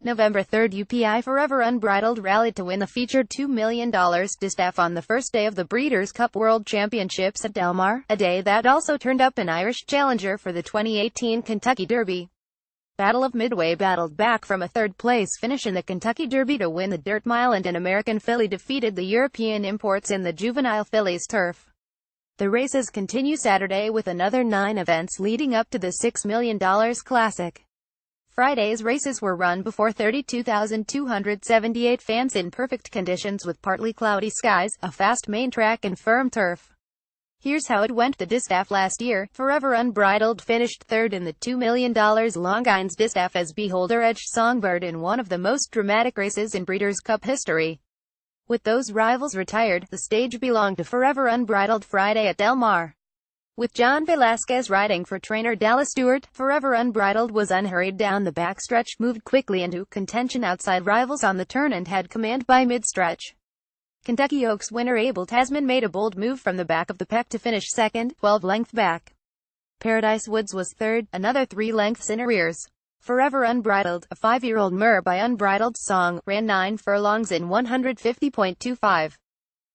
November 3, UPI Forever Unbridled rallied to win the featured $2 million Distaff on the first day of the Breeders' Cup World Championships at Del Mar, a day that also turned up an Irish challenger for the 2018 Kentucky Derby. Battle of Midway battled back from a third-place finish in the Kentucky Derby to win the Dirt Mile, and an American filly defeated the European imports in the Juvenile Fillies Turf. The races continue Saturday with another 9 events leading up to the $6 million Classic. Friday's races were run before 32,278 fans in perfect conditions with partly cloudy skies, a fast main track and firm turf. Here's how it went. The Distaff last year, Forever Unbridled finished third in the $2 million Longines Distaff as Beholder edged Songbird in one of the most dramatic races in Breeders' Cup history. With those rivals retired, the stage belonged to Forever Unbridled Friday at Del Mar. With John Velasquez riding for trainer Dallas Stewart, Forever Unbridled was unhurried down the backstretch, moved quickly into contention outside rivals on the turn and had command by mid-stretch. Kentucky Oaks winner Abel Tasman made a bold move from the back of the pack to finish second, 12 lengths back. Paradise Woods was third, another 3 lengths in arrears. Forever Unbridled, a 5-year-old mare by Unbridled Song, ran 9 furlongs in 150.25.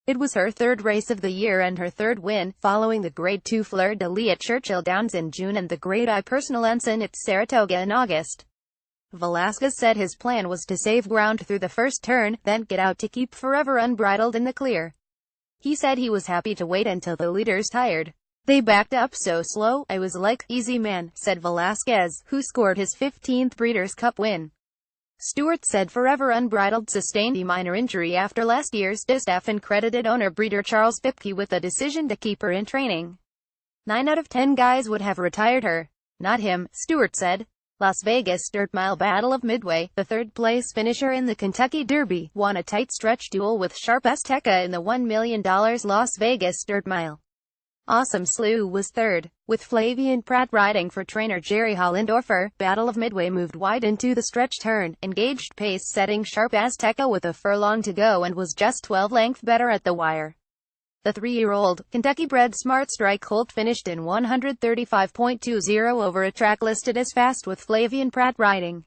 It was her third race of the year and her third win, following the Grade 2 Fleur de Lis at Churchill Downs in June and the Grade I Personal Ensign at Saratoga in August. Velasquez said his plan was to save ground through the first turn, then get out to keep Forever Unbridled in the clear. He said he was happy to wait until the leaders tired. "They backed up so slow, I was like, easy man," said Velasquez, who scored his 15th Breeders' Cup win. Stewart said Forever Unbridled sustained a minor injury after last year's Distaff and credited owner breeder Charles Pipke with the decision to keep her in training. 9 out of 10 guys would have retired her. Not him, Stewart said. Las Vegas Dirt Mile Battle of Midway, the third-place finisher in the Kentucky Derby, won a tight stretch duel with Sharp Azteca in the $1 million Las Vegas Dirt Mile. Awesome Slew was third, with Flavian Pratt riding for trainer Jerry Hollendorfer. Battle of Midway moved wide into the stretch turn, engaged pace setting Sharp Azteca with a furlong to go and was just 12 lengths better at the wire. The 3-year-old, Kentucky-bred Smart Strike colt finished in 135.20 over a track listed as fast with Flavian Pratt riding.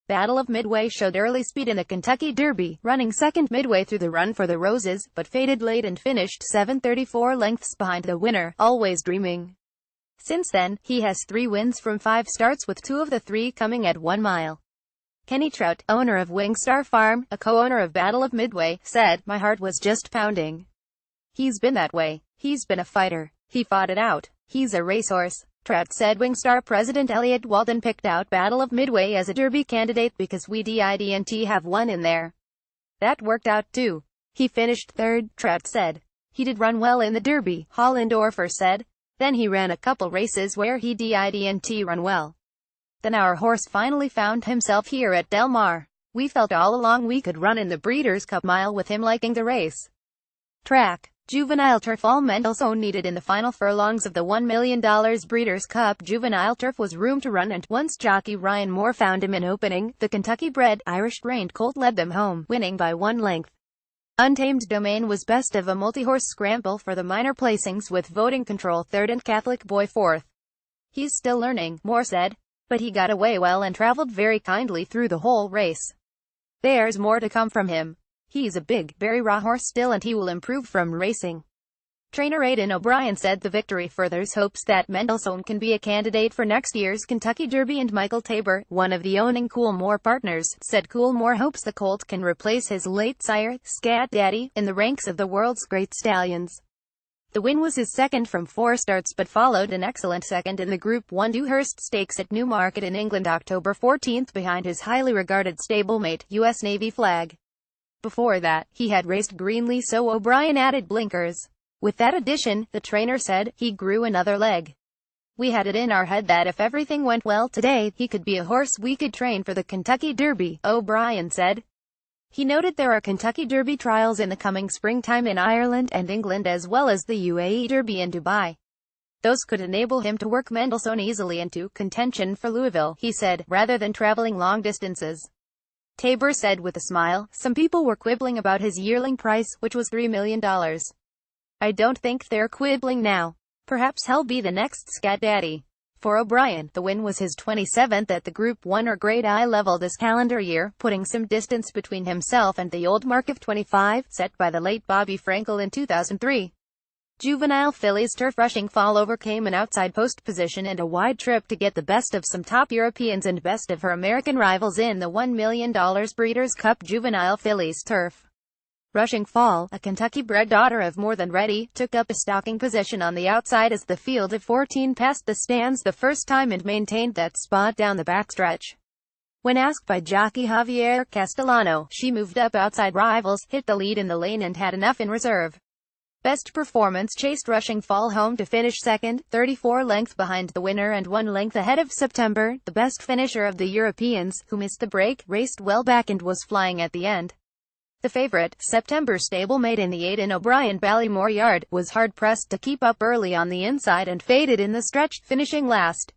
Battle of Midway showed early speed in the Kentucky Derby, running second midway through the Run for the Roses, but faded late and finished 7.34 lengths behind the winner, Always Dreaming. Since then, he has 3 wins from 5 starts, with 2 of the 3 coming at 1 mile. Kenny Trout, owner of Wingstar Farm, a co-owner of Battle of Midway, said, "My heart was just pounding. He's been that way. He's been a fighter. He fought it out. He's a racehorse." Trout said Wingstar president Elliott Walden picked out Battle of Midway as a Derby candidate because we didn't have one in there. That worked out too. He finished third, Trout said. He did run well in the Derby, Hollendorfer said. Then he ran a couple races where he didn't run well. Then our horse finally found himself here at Del Mar. We felt all along we could run in the Breeders' Cup Mile with him liking the race. Track. Juvenile Turf. All Mendelssohn needed in the final furlongs of the $1 million Breeders' Cup Juvenile Turf was room to run, and once jockey Ryan Moore found him in opening, the Kentucky-bred, Irish-trained colt led them home, winning by 1 length. Untamed Domain was best of a multi-horse scramble for the minor placings with Voting Control third and Catholic Boy fourth. "He's still learning," Moore said, "but he got away well and traveled very kindly through the whole race. There's more to come from him. He's a big, very raw horse still and he will improve from racing." Trainer Aidan O'Brien said the victory furthers hopes that Mendelssohn can be a candidate for next year's Kentucky Derby, and Michael Tabor, one of the owning Coolmore partners, said Coolmore hopes the colt can replace his late sire, Scat Daddy, in the ranks of the world's great stallions. The win was his second from 4 starts but followed an excellent second in the Group 1 Dewhurst Stakes at Newmarket in England October 14 behind his highly regarded stablemate, US Navy Flag. Before that, he had raced greenly, so O'Brien added blinkers. With that addition, the trainer said, he grew another leg. "We had it in our head that if everything went well today, he could be a horse we could train for the Kentucky Derby," O'Brien said. He noted there are Kentucky Derby trials in the coming springtime in Ireland and England as well as the UAE Derby in Dubai. Those could enable him to work Mendelssohn easily into contention for Louisville, he said, rather than traveling long distances. Tabor said with a smile, "Some people were quibbling about his yearling price, which was $3 million. I don't think they're quibbling now. Perhaps he'll be the next Scat Daddy. For O'Brien, the win was his 27th at the Group 1 or Grade I level this calendar year, putting some distance between himself and the old mark of 25, set by the late Bobby Frankel in 2003. Juvenile fillies turf Rushing Fall overcame an outside post position and a wide trip to get the best of some top Europeans and best of her American rivals in the $1 million Breeders' Cup Juvenile Fillies turf. Rushing Fall, a Kentucky-bred daughter of More Than Ready, took up a stalking position on the outside as the field of 14 passed the stands the first time and maintained that spot down the backstretch. When asked by jockey Javier Castellano, she moved up outside rivals, hit the lead in the lane and had enough in reserve. Best Performance chased Rushing Fall home to finish second, 34 lengths behind the winner and 1 length ahead of September, the best finisher of the Europeans, who missed the break, raced well back and was flying at the end. The favorite, September stablemate in the Aidan O'Brien Ballymore Yard, was hard-pressed to keep up early on the inside and faded in the stretch, finishing last.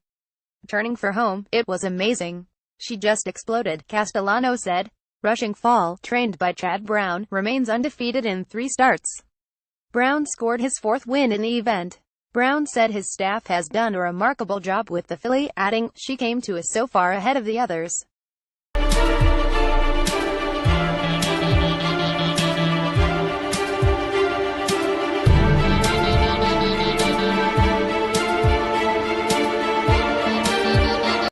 Turning for home, it was amazing. She just exploded, Castellano said. Rushing Fall, trained by Chad Brown, remains undefeated in 3 starts. Brown scored his 4th win in the event. Brown said his staff has done a remarkable job with the filly, adding, "She came to us so far ahead of the others.